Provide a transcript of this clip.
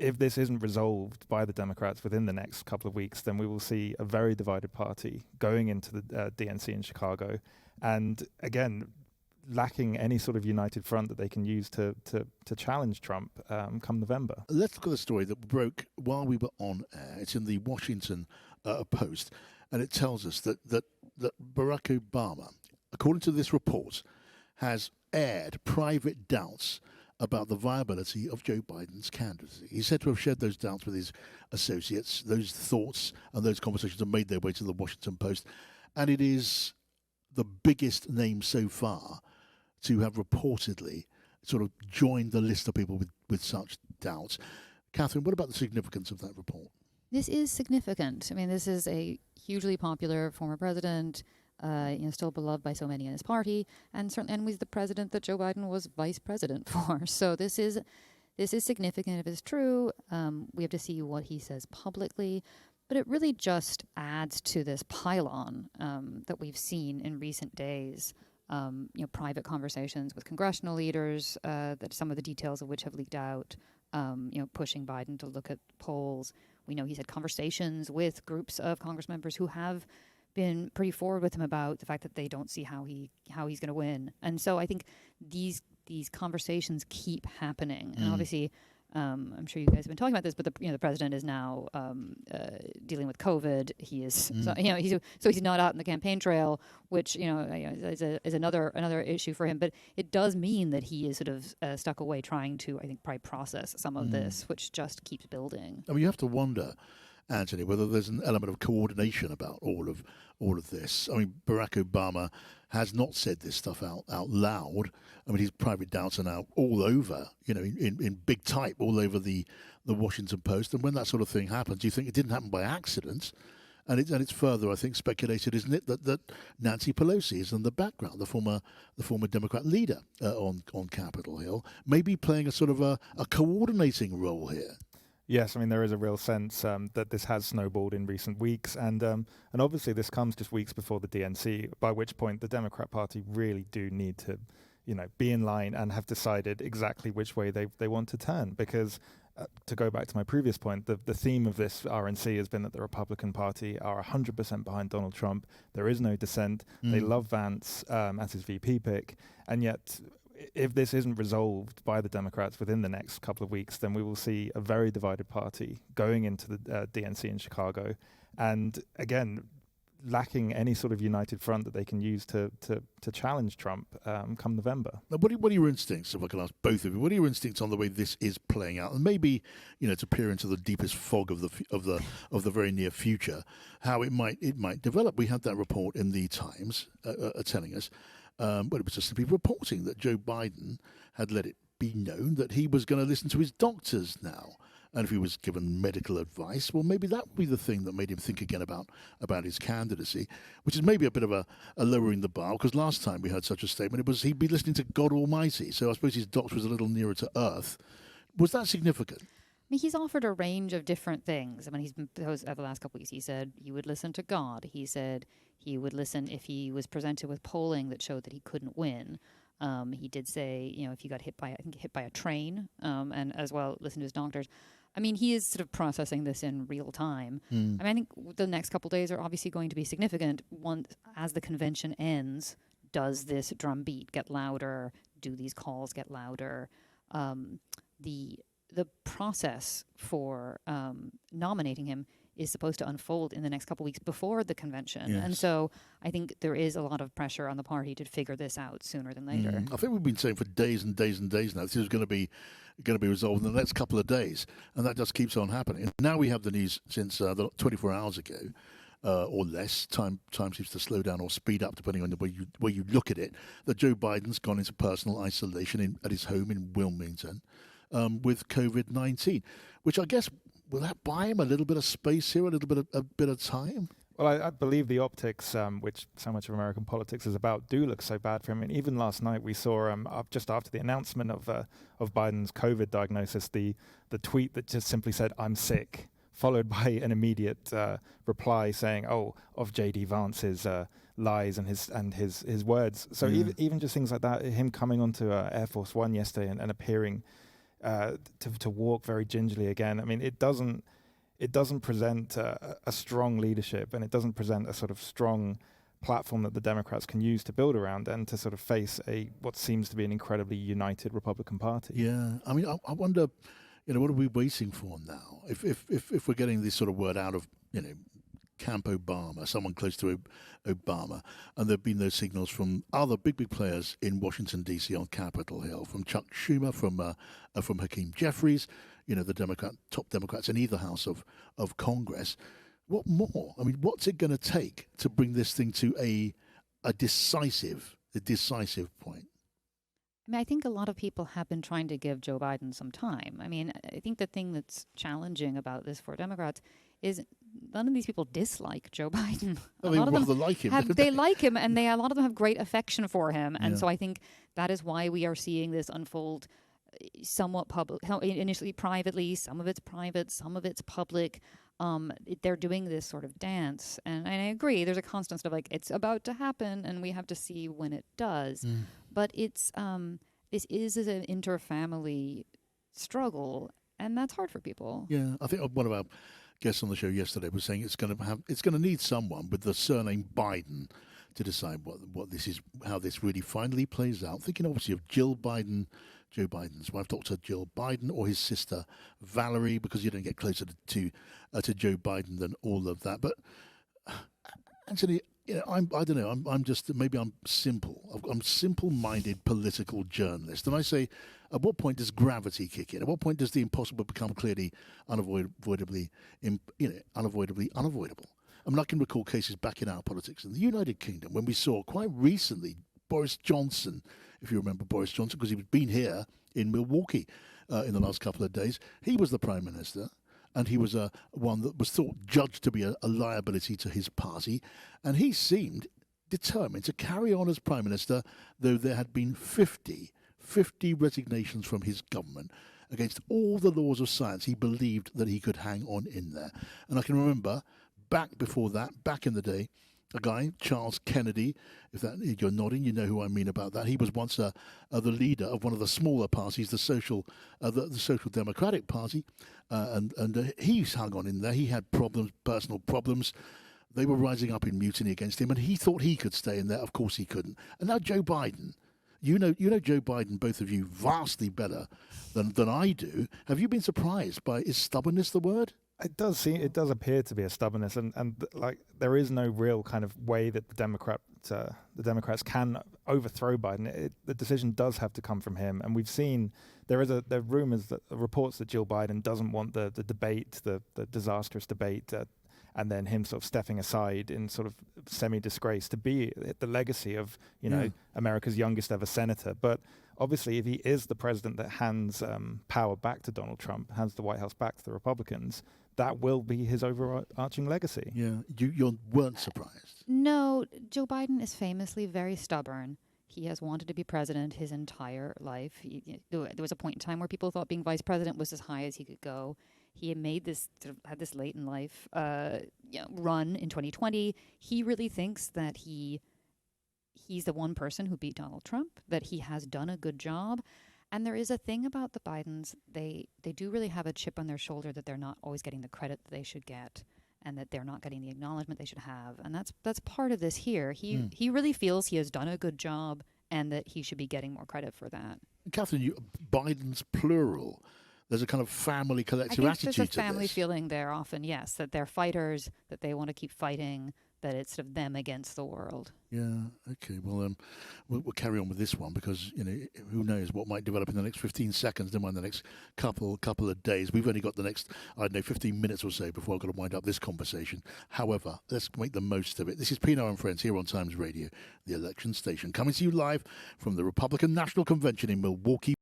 if this isn't resolved by the Democrats within the next couple of weeks, then we will see a very divided party going into the DNC in Chicago. And again, lacking any sort of united front that they can use to challenge Trump come November. Let's look at the story that broke while we were on air. It's in the Washington Post, and it tells us that Barack Obama, according to this report, has aired private doubts about the viability of Joe Biden's candidacy. He's said to have shared those doubts with his associates. Those thoughts and those conversations have made their way to the Washington Post, and it is the biggest name so far to have reportedly sort of joined the list of people with such doubts. Catherine, what about the significance of that report? This is significant. I mean, this is a hugely popular former president, still beloved by so many in his party, and was the president that Joe Biden was vice president for. So this is significant if it's true. We have to see what he says publicly. But it really just adds to this pile-on that we've seen in recent days. Private conversations with congressional leaders, that some of the details of which have leaked out, pushing Biden to look at polls. We know he's had conversations with groups of Congress members who have been pretty forward with him about the fact that they don't see how he's going to win. And so I think these conversations keep happening. And obviously, I'm sure you guys have been talking about this, but the president is now dealing with COVID. He is, he's not out in the campaign trail, which is another issue for him. But it does mean that he is sort of stuck away, trying to, I think, probably process some of this, which just keeps building. I mean, you have to wonder, Anthony, whether there's an element of coordination about all of this. I mean, Barack Obama has not said this stuff out loud. I mean, his private doubts are now all over, in big type all over the Washington Post. And when that sort of thing happens, you think it didn't happen by accident. And it's further, I think, speculated, isn't it, that Nancy Pelosi is in the background, the former Democrat leader on Capitol Hill, maybe playing a sort of a coordinating role here. Yes, I mean, there is a real sense that this has snowballed in recent weeks. And obviously this comes just weeks before the DNC, by which point the Democrat Party really do need to, be in line and have decided exactly which way they want to turn. Because to go back to my previous point, the theme of this RNC has been that the Republican Party are 100% behind Donald Trump. There is no dissent. They love Vance as his VP pick. And yet, if this isn't resolved by the Democrats within the next couple of weeks, then we will see a very divided party going into the DNC in Chicago. And again, lacking any sort of united front that they can use to challenge Trump come November. Now, what are your instincts, if I can ask both of you, what are your instincts on the way this is playing out? And maybe, to peer into the deepest fog of the very near future, how it might develop. We had that report in the Times telling us, but it was just simply reporting that Joe Biden had let it be known that he was going to listen to his doctors now. And if he was given medical advice, well, maybe that would be the thing that made him think again about his candidacy, which is maybe a bit of a lowering the bar, because last time we heard such a statement, it was he'd be listening to God Almighty. So I suppose his doctor was a little nearer to earth. Was that significant? I mean, he's offered a range of different things. I mean, he's been over the last couple of weeks. He said he would listen to God. He said he would listen if he was presented with polling that showed that he couldn't win. He did say, if he got hit by a train, and as well listen to his doctors. I mean, he is sort of processing this in real time. I mean, I think the next couple of days are obviously going to be significant. Once, as the convention ends, does this drumbeat get louder? Do these calls get louder? The process for nominating him is supposed to unfold in the next couple of weeks before the convention. Yes. And so I think there is a lot of pressure on the party to figure this out sooner than later. I think we've been saying for days and days and days now this is going to be resolved in the next couple of days, and that just keeps on happening. And now we have the news since 24 hours ago, or less. Time seems to slow down or speed up depending on the way you look at it, that Joe Biden's gone into personal isolation at his home in Wilmington with COVID-19, which I guess, will that buy him a little bit of space here, a bit of time? Well, I believe the optics, which so much of American politics is about, do look so bad for him. And even last night we saw, just after the announcement of Biden's COVID diagnosis, the tweet that just simply said, "I'm sick," followed by an immediate reply saying, of J.D. Vance's lies and his words. So even just things like that, him coming onto Air Force One yesterday and appearing to walk very gingerly again. I mean, it doesn't present a strong leadership, and it doesn't present a sort of strong platform that the Democrats can use to build around and to sort of face what seems to be an incredibly united Republican Party. Yeah, I mean, I wonder, what are we waiting for now? If we're getting this sort of word out of, Camp Obama, someone close to Obama, and there have been those signals from other big players in Washington D.C. on Capitol Hill, from Chuck Schumer, from Hakeem Jeffries, the top Democrats in either house of Congress. What more? I mean, what's it going to take to bring this thing to a decisive point? I mean, I think a lot of people have been trying to give Joe Biden some time. I mean, I think the thing that's challenging about this for Democrats is none of these people dislike Joe Biden. A lot of them like him. They like him, and a lot of them have great affection for him. And so I think that is why we are seeing this unfold somewhat public, initially privately. Some of it's private, some of it's public. They're doing this sort of dance, and I agree. There's a constant sort of like it's about to happen, and we have to see when it does. But it's this is an interfamily struggle, and that's hard for people. Yeah, I think one of our guests on the show yesterday was saying it's going to need someone with the surname Biden to decide what this is, how this really finally plays out. Thinking obviously of Jill Biden, Joe Biden's wife, Dr. Jill Biden, or his sister Valerie, because you don't get closer to Joe Biden than all of that. But Anthony, I don't know. I'm just, maybe I'm simple. I'm simple-minded political journalist, and I say, at what point does gravity kick in? At what point does the impossible become clearly unavoidably unavoidable? I mean, I can recall cases back in our politics in the United Kingdom when we saw quite recently Boris Johnson, if you remember Boris Johnson, because he's been here in Milwaukee in the last couple of days. He was the Prime Minister, and he was one that was judged to be a liability to his party, and he seemed determined to carry on as Prime Minister, though there had been 50 resignations from his government. Against all the laws of science, he believed that he could hang on in there. And I can remember back in the day, a guy, Charles Kennedy, if you're nodding, you know who I mean about that. He was once the leader of one of the smaller parties, the Social Democratic Party, and he's hung on in there. He had personal problems. They were rising up in mutiny against him, and he thought he could stay in there. Of course he couldn't. And now Joe Biden. You know Joe Biden, both of you, vastly better than I do. Have you been surprised by, is stubbornness the word? It does appear to be a stubbornness, and like there is no real kind of way that the Democrats can overthrow Biden. The decision does have to come from him, and we've seen there are rumors, reports that Jill Biden doesn't want the debate, the disastrous debate, and then him sort of stepping aside in sort of semi-disgrace to be the legacy of America's youngest ever senator. But obviously, if he is the president that hands power back to Donald Trump, hands the White House back to the Republicans, that will be his overarching legacy. Yeah, you weren't surprised. No, Joe Biden is famously very stubborn. He has wanted to be president his entire life. There was a point in time where people thought being vice president was as high as he could go. He had made this had this late in life run in 2020. He really thinks that he's the one person who beat Donald Trump, that he has done a good job. And there is a thing about the Bidens, they do really have a chip on their shoulder that they're not always getting the credit that they should get, and that they're not getting the acknowledgement they should have. And that's part of this here. He really feels he has done a good job and that he should be getting more credit for that. Catherine, Biden's plural. There's a kind of family collective attitude to this. There's a family feeling there often, yes, that they're fighters, that they want to keep fighting, that it's sort of them against the world. Yeah, okay. Well, we'll carry on with this one because, who knows what might develop in the next 15 seconds, never mind the next couple of days. We've only got the next, 15 minutes or so before I've got to wind up this conversation. However, let's make the most of it. This is Pino and Friends here on Times Radio, the election station, coming to you live from the Republican National Convention in Milwaukee.